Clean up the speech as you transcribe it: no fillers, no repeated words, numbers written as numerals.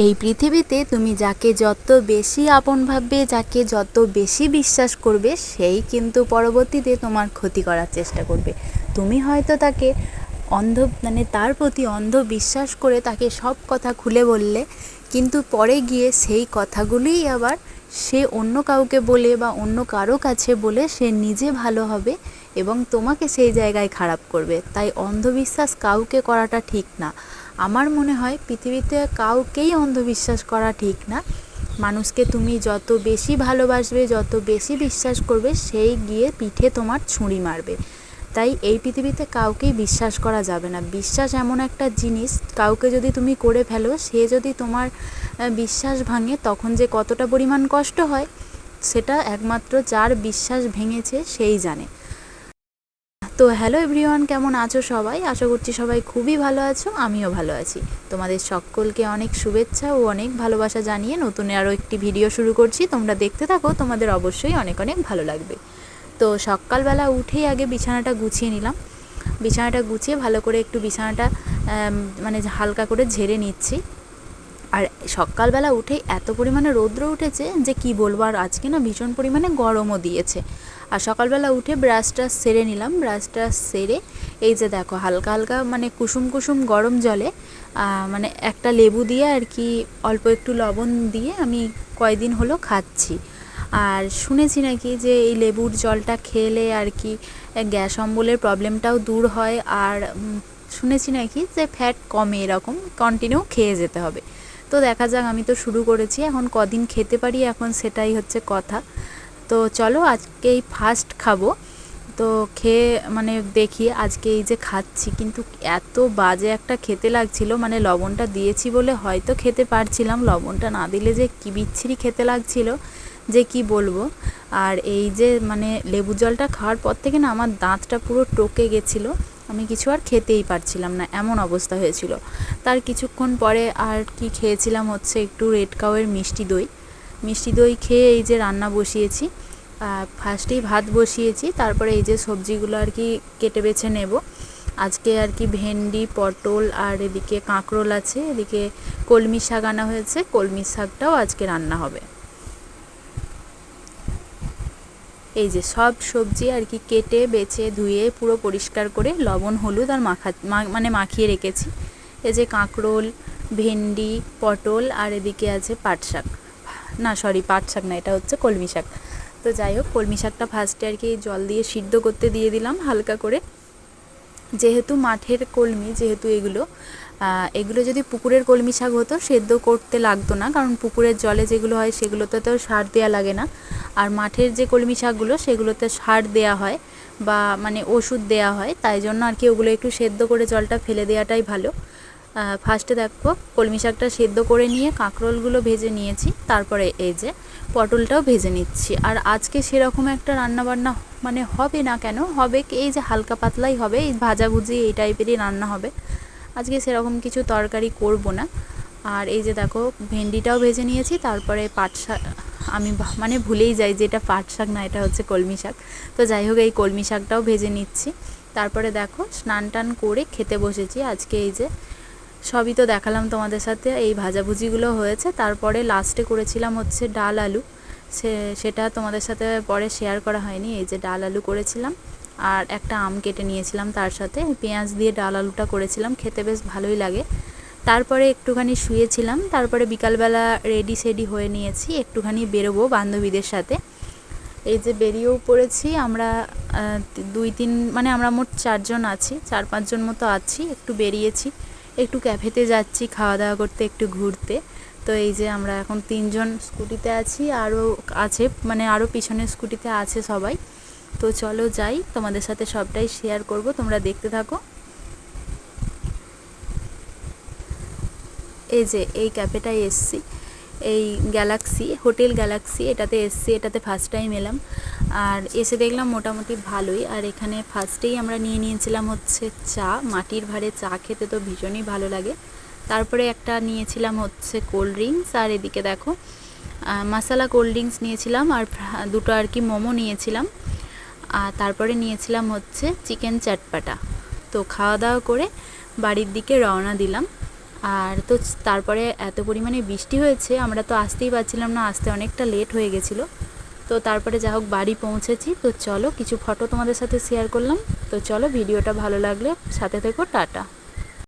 এই পৃথিবীতে তুমি যাকে যত বেশি আপন ভাববে, যাকে যত বেশি বিশ্বাস করবে, সেই কিন্তু পরবর্তীতে তোমার ক্ষতি করার চেষ্টা করবে। তুমি হয়তো তাকে তার প্রতি অন্ধ বিশ্বাস করে তাকে সব কথা খুলে বললে, কিন্তু পরে গিয়ে সেই কথাগুলিই আবার সে অন্য কাউকে বলে বা অন্য কারো কাছে বলে সে নিজে ভালো হবে এবং তোমাকে সেই জায়গায় খারাপ করবে। তাই অন্ধবিশ্বাস কাউকে করাটা ঠিক না। আমার মনে হয় পৃথিবীতে কাউকেই অন্ধবিশ্বাস করা ঠিক না। মানুষকে তুমি যত বেশি ভালোবাসবে, যত বেশি বিশ্বাস করবে, সেই গিয়ে পিঠে তোমার ছুরি মারবে। তাই এই পৃথিবীতে কাউকেই বিশ্বাস করা যাবে না। বিশ্বাস এমন একটা জিনিস, কাউকে যদি তুমি করে ফেলো, সে যদি তোমার বিশ্বাস ভাঙে, তখন যে কতটা পরিমাণ কষ্ট হয় সেটা একমাত্র যার বিশ্বাস ভেঙেছে সেই জানে। তো হ্যালো এভরিওয়ান, কেমন আছো সবাই? আশা করছি সবাই খুবই ভালো আছো, আমিও ভালো আছি। তোমাদের সকলকে অনেক শুভেচ্ছা ও অনেক ভালোবাসা জানিয়ে নতুন আরও একটি ভিডিও শুরু করছি। তোমরা দেখতে থাকো, তোমাদের অবশ্যই অনেক অনেক ভালো লাগবে। তো সকালবেলা উঠেই আগে বিছানাটা গুছিয়ে নিলাম। বিছানাটা গুছিয়ে ভালো করে একটু বিছানাটা হালকা করে ঝেড়ে নিচ্ছি। আর সকালবেলা উঠেই এত পরিমাণে রৌদ্র উঠেছে যে কি বলবো। আর আজকে না ভীষণ পরিমাণে গরমও দিয়েছে। আর সকালবেলা উঠে ব্রাশটা সেরে নিলাম। ব্রাশটা সেরে এই যে দেখো, হালকা হালকা কুসুম কুসুম গরম জলে একটা লেবু দিয়ে আর কি অল্প একটু লবণ দিয়ে আমি কয়দিন হলো খাচ্ছি। আর শুনেছি নাকি যে এই লেবুর জলটা খেলে আর কি গ্যাস অম্বলের প্রবলেমটাও দূর হয়। আর শুনেছি নাকি যে ফ্যাট কমে, এরকম কন্টিনিউ খেয়ে যেতে হবে। তো দেখা যাক, আমি তো শুরু করেছি, এখন কদিন খেতে পারি এখন সেটাই হচ্ছে কথা। তো চলো আজকেই ফার্স্ট খাবো। তো খেয়ে দেখি আজকে এই যে খাচ্ছি, কিন্তু এত বাজে একটা খেতে লাগছিল। লবণটা দিয়েছি বলে হয়তো খেতে পারছিলাম, লবণটা না দিলে যে কি বিচ্ছিরি খেতে লাগছিল যে কি বলবো। আর এই যে লেবু জলটা খাওয়ার পর থেকে না আমার দাঁতটা পুরো টকে গেছিলো, আমি কিছু আর খেতেই পারছিলাম না, এমন অবস্থা হয়েছিল। তার কিছুক্ষণ পরে আর কি খেয়েছিলাম হচ্ছে একটু রেড কাউয়ের মিষ্টি দই। মিষ্টি দই খেয়ে এই যে রান্না বসিয়েছি। ফার্স্টেই ভাত বসিয়েছি, তারপরে এই যে সবজিগুলো আর কি কেটে বেছে নেব। আজকে আর কি ভেন্ডি, পটল আর এদিকে কাঁকরোল আছে, এদিকে কলমি শাক আনা হয়েছে, কলমি শাকটাও আজকে রান্না হবে। এই যে সব সবজি আর কি কেটে বেছে ধুয়ে পুরো পরিষ্কার করে লবণ হলুদ আর মাখিয়ে রেখেছি। এই যে কাঁকরোল, ভেন্ডি, পটল আর এদিকে আছে পাট শাক, পাট শাক না, এটা হচ্ছে কলমি শাক। তো যাই হোক, কলমি শাকটা ফার্স্টে আর কি জল দিয়ে সিদ্ধ করতে দিয়ে দিলাম হালকা করে। যেহেতু মাঠের কলমি, যেহেতু এগুলো যদি পুকুরের কলমি শাক হতো সেদ্ধ করতে লাগতো না, কারণ পুকুরের জলে যেগুলো হয় সেগুলোতে তো সার দেওয়া লাগে না। আর মাঠের যে কলমি শাকগুলো সেগুলোতে সার দেওয়া হয় বা ওষুধ দেওয়া হয়, তাই জন্য আর কি ওগুলো একটু সেদ্ধ করে জলটা ফেলে দেওয়াটাই ভালো। ফার্স্টে দেখো কলমি শাকটা সেদ্ধ করে নিয়ে কাঁকরোলগুলো ভেজে নিয়েছি, তারপরে এই যে পটলটাও ভেজে নিচ্ছি। আর আজকে সেরকম একটা রান্নাবান্না হবে না, কেন হবে, এই যে হালকা পাতলাই হবে, এই ভাজাভুজি এই টাইপেরই রান্না হবে। আজকে সেরকম কিছু তরকারি করব না। আর এই যে দেখো ভেন্ডিটাও ভেজে নিয়েছি, তারপরে পাট শাক, আমি ভুলেই যাই যে এটা পাট শাক না, এটা হচ্ছে কলমি শাক। তো যাই হোক, এই কলমি শাকটাও ভেজে নিচ্ছি। তারপরে দেখো স্নান টান করে খেতে বসেছি। আজকে এই যে সবই তো দেখালাম তোমাদের সাথে, এই ভাজাভুজিগুলো হয়েছে। তারপরে লাস্টে করেছিলাম হচ্ছে ডাল আলু, সেটা তোমাদের সাথে পরে শেয়ার করা হয়নি। এই যে ডাল আলু করেছিলাম আর একটা আম কেটে নিয়েছিলাম, তার সাথে পেঁয়াজ দিয়ে ডাল আলুটা করেছিলাম, খেতে বেশ ভালোই লাগে। তারপরে একটুখানি শুয়েছিলাম, তারপরে বিকালবেলা রেডি সেডি হয়ে নিয়েছি, একটুখানি বেরোবো বান্ধবীদের সাথে। এই যে বেরিয়েও পড়েছি আমরা, আমরা মোট 4 জন আছি, 4-5 জন মতো আছি। একটু বেরিয়েছি, একটু ক্যাফেতে যাচ্ছি খাওয়া দাওয়া করতে, একটু ঘুরতে। তো এই যে আমরা এখন 3 জন স্কুটিতে আছি, আরও আছে আরও পিছনের স্কুটিতে আছে সবাই। তো চলো যাই, তোমাদের সাথে সবটাই শেয়ার করব, তোমরা দেখতে থাকো। এই যে এই ক্যাফেটায় এসছি, এই গ্যালাক্সি, হোটেল গ্যালাক্সি, এটাতে এসছি, এটাতে ফার্স্ট টাইম এলাম। আর এসে দেখলাম মোটামুটি ভালোই। আর এখানে ফার্স্টেই আমরা নিয়ে নিয়েছিলাম হচ্ছে চা, মাটির ভাঁড়ে চা খেতে তো ভীষণই ভালো লাগে। তারপরে একটা নিয়েছিলাম হচ্ছে কোল্ড ড্রিঙ্কস, আর এদিকে দেখো মশলা কোল্ড ড্রিঙ্কস নিয়েছিলাম, আর দুটো আর কি মোমো নিয়েছিলাম। আর তারপরে নিয়েছিলাম হচ্ছে চিকেন চাটপাটা। তো খাওয়া দাওয়া করে বাড়ির দিকে রওনা দিলাম। আর তো তারপরে এত পরিমাণে বৃষ্টি হয়েছে, আমরা তো আসতেই পারছিলাম না, আসতে অনেকটা লেট হয়ে গেছিলো। তো তারপরে যা হোক বাড়ি পৌঁছেছি। তো চলো কিছু ফটো তোমাদের সাথে শেয়ার করলাম। তো চলো, ভিডিওটা ভালো লাগলে সাথে থেকো, টাটা।